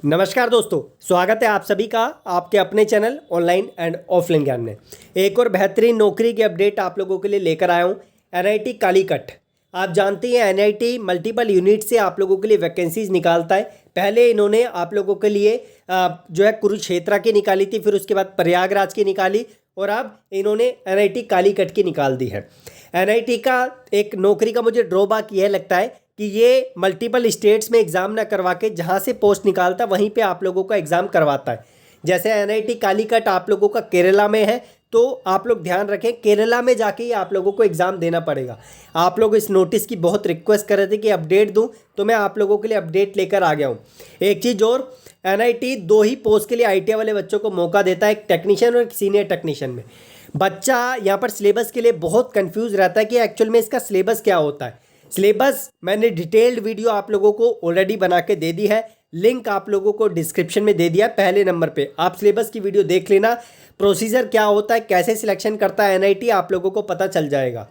नमस्कार दोस्तों, स्वागत है आप सभी का आपके अपने चैनल ऑनलाइन एंड ऑफलाइन ज्ञान में। एक और बेहतरीन नौकरी की अपडेट आप लोगों के लिए लेकर आया हूँ। एनआईटी कालीकट, आप जानते हैं एनआईटी मल्टीपल यूनिट से आप लोगों के लिए वैकेंसीज निकालता है। पहले इन्होंने आप लोगों के लिए जो है कुरुक्षेत्र की निकाली थी, फिर उसके बाद प्रयागराज की निकाली और अब इन्होंने एनआईटी कालीकट की निकाल दी है। एनआईटी का एक नौकरी का मुझे ड्रॉबैक यह लगता है कि ये मल्टीपल स्टेट्स में एग्ज़ाम ना करवा के जहाँ से पोस्ट निकालता वहीं पे आप लोगों का एग्ज़ाम करवाता है। जैसे एनआईटी कालीकट आप लोगों का केरला में है, तो आप लोग ध्यान रखें केरला में जाके ही आप लोगों को एग्ज़ाम देना पड़ेगा। आप लोग इस नोटिस की बहुत रिक्वेस्ट कर रहे थे कि अपडेट दूं, तो मैं आप लोगों के लिए अपडेट लेकर आ गया हूं। एक चीज़ और, एनआईटी 2 ही पोस्ट के लिए आईटीआई वाले बच्चों को मौका देता है, एक टेक्नीशियन और एक सीनियर टेक्नीशियन में। बच्चा यहाँ पर सिलेबस के लिए बहुत कन्फ्यूज़ रहता है कि एक्चुअल में इसका सिलेबस क्या होता है। सिलेबस मैंने डिटेल्ड वीडियो आप लोगों को ऑलरेडी बना के दे दी है, लिंक आप लोगों को डिस्क्रिप्शन में दे दिया है पहले नंबर पे। आप सिलेबस की वीडियो देख लेना, प्रोसीजर क्या होता है, कैसे सिलेक्शन करता है एनआईटी, आप लोगों को पता चल जाएगा।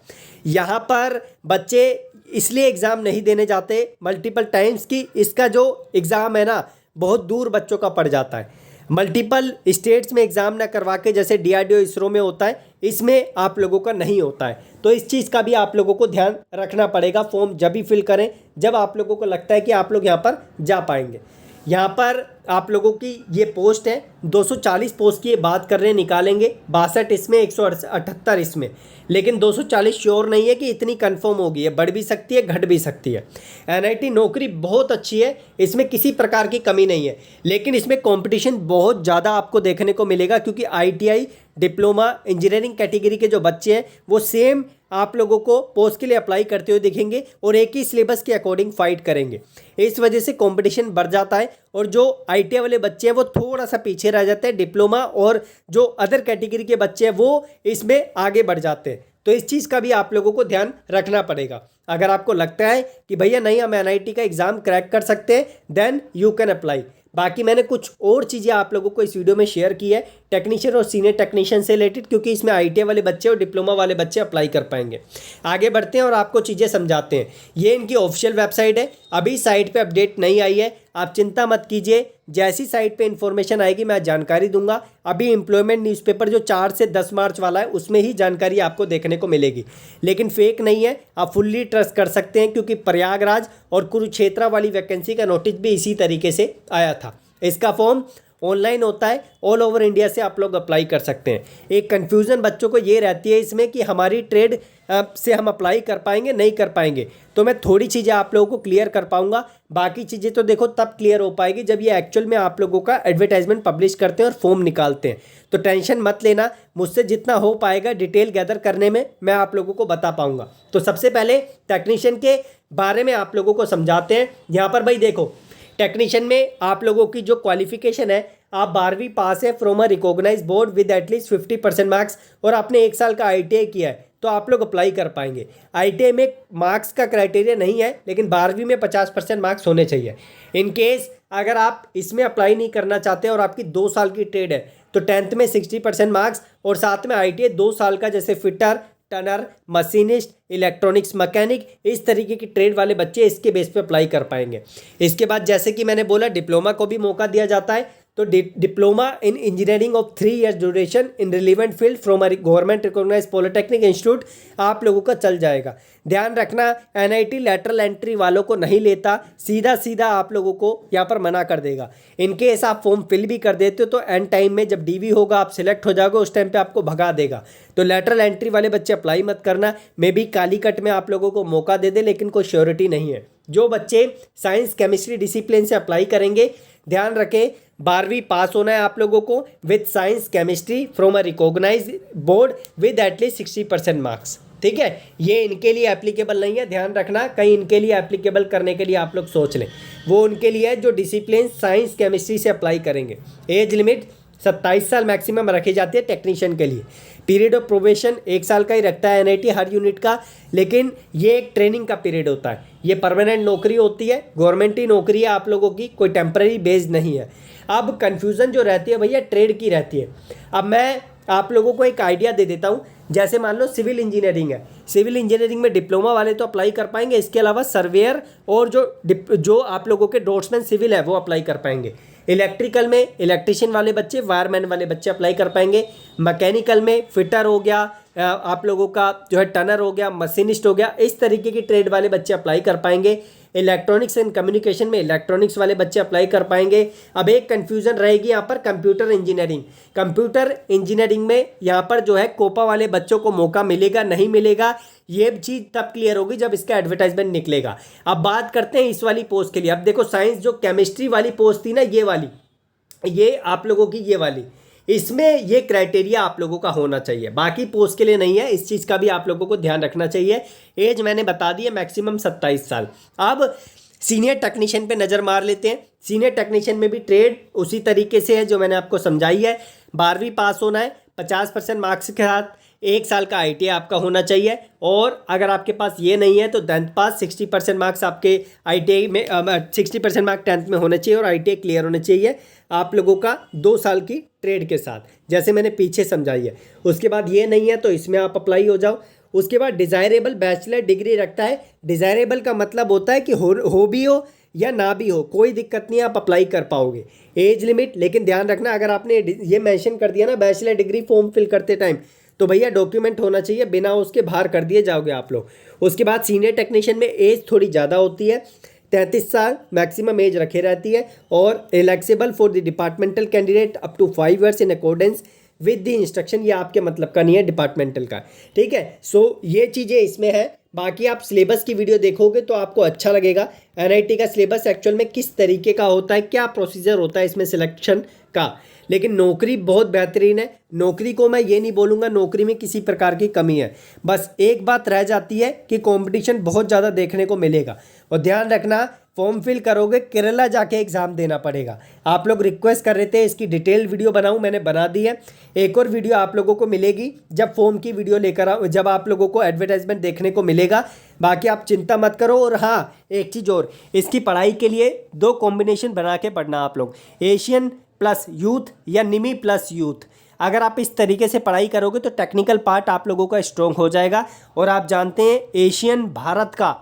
यहाँ पर बच्चे इसलिए एग्ज़ाम नहीं देने जाते मल्टीपल टाइम्स कि इसका जो एग्ज़ाम है ना बहुत दूर बच्चों का पड़ जाता है। मल्टीपल स्टेट्स में एग्ज़ाम ना करवा के जैसे डीआरडीओ इसरो में होता है, इसमें आप लोगों का नहीं होता है। तो इस चीज़ का भी आप लोगों को ध्यान रखना पड़ेगा। फॉर्म जब भी फिल करें जब आप लोगों को लगता है कि आप लोग यहाँ पर जा पाएंगे। यहाँ पर आप लोगों की ये पोस्ट है 240 पोस्ट की बात कर रहे हैं, निकालेंगे 62 इसमें 178 इसमें, लेकिन 240 श्योर नहीं है कि इतनी कंफर्म होगी, है बढ़ भी सकती है घट भी सकती है। एनआईटी नौकरी बहुत अच्छी है, इसमें किसी प्रकार की कमी नहीं है, लेकिन इसमें कंपटीशन बहुत ज़्यादा आपको देखने को मिलेगा क्योंकि आईटीआई डिप्लोमा इंजीनियरिंग कैटेगरी के जो बच्चे हैं वो सेम आप लोगों को पोस्ट के लिए अप्लाई करते हुए दिखेंगे और एक ही सिलेबस के अकॉर्डिंग फाइट करेंगे। इस वजह से कंपटीशन बढ़ जाता है और जो आईटीआई वाले बच्चे हैं वो थोड़ा सा पीछे रह जाते हैं, डिप्लोमा और जो अदर कैटेगरी के बच्चे हैं वो इसमें आगे बढ़ जाते हैं। तो इस चीज़ का भी आप लोगों को ध्यान रखना पड़ेगा। अगर आपको लगता है कि भैया नहीं हम एनआईटी का एग्ज़ाम क्रैक कर सकते हैं देन यू कैन अप्लाई। बाकी मैंने कुछ और चीज़ें आप लोगों को इस वीडियो में शेयर की है टेक्नीशियन और सीनियर टेक्नीशियन से रिलेटेड, क्योंकि इसमें आईटीआई वाले बच्चे और डिप्लोमा वाले बच्चे अप्लाई कर पाएंगे। आगे बढ़ते हैं और आपको चीज़ें समझाते हैं। ये इनकी ऑफिशियल वेबसाइट है, अभी साइट पे अपडेट नहीं आई है, आप चिंता मत कीजिए, जैसी साइट पे इन्फॉर्मेशन आएगी मैं जानकारी दूंगा। अभी एम्प्लॉयमेंट न्यूज़पेपर जो 4 से 10 मार्च वाला है उसमें ही जानकारी आपको देखने को मिलेगी, लेकिन फेक नहीं है, आप फुल्ली ट्रस्ट कर सकते हैं क्योंकि प्रयागराज और कुरुक्षेत्र वाली वैकेंसी का नोटिस भी इसी तरीके से आया था। इसका फॉर्म ऑनलाइन होता है, ऑल ओवर इंडिया से आप लोग अप्लाई कर सकते हैं। एक कन्फ्यूज़न बच्चों को ये रहती है इसमें कि हमारी ट्रेड से हम अप्लाई कर पाएंगे नहीं कर पाएंगे, तो मैं थोड़ी चीज़ें आप लोगों को क्लियर कर पाऊंगा। बाकी चीज़ें तो देखो तब क्लियर हो पाएगी जब ये एक्चुअल में आप लोगों का एडवर्टाइजमेंट पब्लिश करते हैं और फॉर्म निकालते हैं। तो टेंशन मत लेना, मुझसे जितना हो पाएगा डिटेल गैदर करने में मैं आप लोगों को बता पाऊँगा। तो सबसे पहले टेक्नीशियन के बारे में आप लोगों को समझाते हैं। यहाँ पर भाई देखो, टेक्नीशियन में आप लोगों की जो क्वालिफिकेशन है, आप 12वीं पास है from a recognised board with at least 50% marks और आपने 1 साल का आईटीआई किया है तो आप लोग अप्लाई कर पाएंगे। आईटीआई में मार्क्स का क्राइटेरिया नहीं है, लेकिन 12वीं में 50% मार्क्स होने चाहिए। इन केस अगर आप इसमें अप्लाई नहीं करना चाहते और आपकी 2 साल की ट्रेड है तो 10th में 60% मार्क्स और साथ में आईटीआई 2 साल का, जैसे फिटर, टनर, मशीनिस्ट, इलेक्ट्रॉनिक्स मैकेनिक, इस तरीके की ट्रेड वाले बच्चे इसके बेस पे अप्लाई कर पाएंगे। इसके बाद जैसे कि मैंने बोला डिप्लोमा को भी मौका दिया जाता है, तो diploma in engineering of 3 years duration in relevant field from government recognise polytechnic institute आप लोगों का चल जाएगा। ध्यान रखना एनआईटी लैटरल एंट्री वालों को नहीं लेता, सीधा सीधा आप लोगों को यहाँ पर मना कर देगा। इनकेस आप फॉर्म फिल भी कर देते हो तो एंड टाइम में जब डीवी होगा आप सिलेक्ट हो जाओगे उस टाइम पे आपको भगा देगा। तो लैटरल एंट्री वाले बच्चे अप्लाई मत करना। मे बी कालीकट में आप लोगों को मौका दे दे, लेकिन कोई श्योरिटी नहीं है। जो बच्चे साइंस केमिस्ट्री डिसिप्लिन से अप्लाई करेंगे ध्यान रखें 12वीं पास होना है आप लोगों को with science chemistry from a recognised board with at least 60% marks. ठीक है, ये इनके लिए एप्लीकेबल नहीं है, ध्यान रखना। कहीं इनके लिए एप्लीकेबल करने के लिए आप लोग सोच लें, वो उनके लिए है जो डिसिप्लिन साइंस केमिस्ट्री से अप्लाई करेंगे। एज लिमिट 27 साल मैक्सिमम रखी जाती है टेक्नीशियन के लिए। पीरियड ऑफ प्रोबेशन 1 साल का ही रखता है एनआईटी हर यूनिट का, लेकिन ये एक ट्रेनिंग का पीरियड होता है। ये परमानेंट नौकरी होती है, गवर्नमेंट ही नौकरी है आप लोगों की, कोई टेम्पररी बेस्ड नहीं है। अब कन्फ्यूज़न जो रहती है भैया ट्रेड की रहती है। अब मैं आप लोगों को एक आइडिया दे देता हूँ, जैसे मान लो सिविल इंजीनियरिंग है, सिविल इंजीनियरिंग में डिप्लोमा वाले तो अप्लाई कर पाएंगे, इसके अलावा सर्वेयर और जो आप लोगों के ड्राफ्ट्समैन सिविल है वो अप्लाई कर पाएंगे। इलेक्ट्रिकल में इलेक्ट्रिशियन वाले बच्चे, वायरमैन वाले बच्चे अप्लाई कर पाएंगे। मैकेनिकल में फिटर हो गया, आप लोगों का जो है टनर हो गया, मशीनिस्ट हो गया, इस तरीके की ट्रेड वाले बच्चे अप्लाई कर पाएंगे। इलेक्ट्रॉनिक्स एंड कम्युनिकेशन में इलेक्ट्रॉनिक्स वाले बच्चे अप्लाई कर पाएंगे। अब एक कन्फ्यूजन रहेगी यहाँ पर, कंप्यूटर इंजीनियरिंग। कंप्यूटर इंजीनियरिंग में यहाँ पर जो है कोपा वाले बच्चों को मौका मिलेगा नहीं मिलेगा, ये चीज़ तब क्लियर होगी जब इसका एडवर्टाइजमेंट निकलेगा। अब बात करते हैं इस वाली पोस्ट के लिए। अब देखो साइंस जो केमिस्ट्री वाली पोस्ट थी ना, ये वाली, ये आप लोगों की ये वाली, इसमें ये क्राइटेरिया आप लोगों का होना चाहिए, बाकी पोस्ट के लिए नहीं है। इस चीज़ का भी आप लोगों को ध्यान रखना चाहिए। एज मैंने बता दी है, मैक्सिमम 27 साल। अब सीनियर टेक्नीशियन पे नज़र मार लेते हैं। सीनियर टेक्नीशियन में भी ट्रेड उसी तरीके से है जो मैंने आपको समझाई है। 12वीं पास होना है, 50% मार्क्स के साथ 1 साल का ITI आपका होना चाहिए। और अगर आपके पास ये नहीं है तो 10th पास, 60% मार्क्स आपके ITI में 60% मार्क्स 10th में होने चाहिए और ITI क्लियर होने चाहिए आप लोगों का 2 साल की ट्रेड के साथ, जैसे मैंने पीछे समझाई है। उसके बाद ये नहीं है तो इसमें आप अप्लाई हो जाओ। उसके बाद डिज़ायरेबल बैचलर डिग्री रखता है। डिज़ायरेबल का मतलब होता है कि हो भी हो या ना भी हो, कोई दिक्कत नहीं, आप अप्लाई कर पाओगे। एज लिमिट, लेकिन ध्यान रखना, अगर आपने ये मेंशन कर दिया ना बैचलर डिग्री फॉर्म फिल करते टाइम, तो भैया डॉक्यूमेंट होना चाहिए, बिना उसके बाहर कर दिए जाओगे आप लोग। उसके बाद सीनियर टेक्नीशियन में एज थोड़ी ज़्यादा होती है, 33 साल मैक्सिमम एज रखे रहती है। और relaxable for the departmental candidate up to 5 years in accordance with the instruction. ये आपके मतलब का नहीं है, डिपार्टमेंटल का, ठीक है। सो ये चीज़ें इसमें है। बाकी आप सिलेबस की वीडियो देखोगे तो आपको अच्छा लगेगा। NIT का सिलेबस एक्चुअल में किस तरीके का होता है, क्या प्रोसीजर होता है इसमें सिलेक्शन का। लेकिन नौकरी बहुत बेहतरीन है। नौकरी को मैं ये नहीं बोलूँगा नौकरी में किसी प्रकार की कमी है, बस एक बात रह जाती है कि कंपटीशन बहुत ज़्यादा देखने को मिलेगा। और ध्यान रखना, फॉर्म फिल करोगे केरला जाके एग्ज़ाम देना पड़ेगा। आप लोग रिक्वेस्ट कर रहे थे इसकी डिटेल वीडियो बनाऊं, मैंने बना दी है। एक और वीडियो आप लोगों को मिलेगी जब फॉर्म की वीडियो लेकर आऊँ, जब आप लोगों को एडवर्टाइजमेंट देखने को मिलेगा। बाकी आप चिंता मत करो। और हाँ, एक चीज़ और, इसकी पढ़ाई के लिए 2 कॉम्बिनेशन बना के पढ़ना आप लोग, एशियन प्लस यूथ या निमी प्लस यूथ। अगर आप इस तरीके से पढ़ाई करोगे तो टेक्निकल पार्ट आप लोगों का स्ट्रॉन्ग हो जाएगा। और आप जानते हैं एशियन भारत का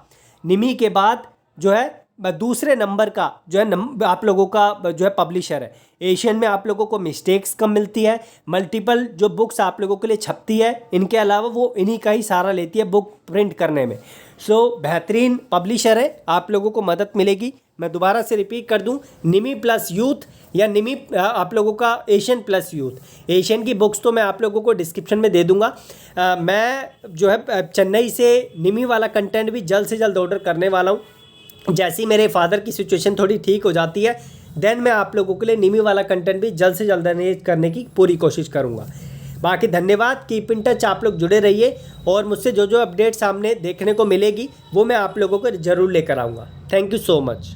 निमी के बाद जो है दूसरे नंबर का जो है आप लोगों का जो है पब्लिशर है। एशियन में आप लोगों को मिस्टेक्स कम मिलती है, मल्टीपल जो बुक्स आप लोगों के लिए छपती है, इनके अलावा वो इन्हीं का ही सहारा लेती है बुक प्रिंट करने में। सो बेहतरीन पब्लिशर है, आप लोगों को मदद मिलेगी। मैं दोबारा से रिपीट कर दूं, निमी प्लस यूथ या निमी आप लोगों का एशियन प्लस यूथ। एशियन की बुक्स तो मैं आप लोगों को डिस्क्रिप्शन में दे दूंगा। मैं जो है चेन्नई से निमी वाला कंटेंट भी जल्द से जल्द ऑर्डर करने वाला हूँ। जैसे ही मेरे फादर की सिचुएशन थोड़ी ठीक हो जाती है, देन मैं आप लोगों के लिए निमी वाला कंटेंट भी जल्द से जल्द अरेंज करने की पूरी कोशिश करूँगा। बाकी धन्यवाद, कीप इन टच, आप लोग जुड़े रहिए और मुझसे जो जो अपडेट सामने देखने को मिलेगी वो मैं आप लोगों को ज़रूर लेकर आऊँगा। Thank you so much.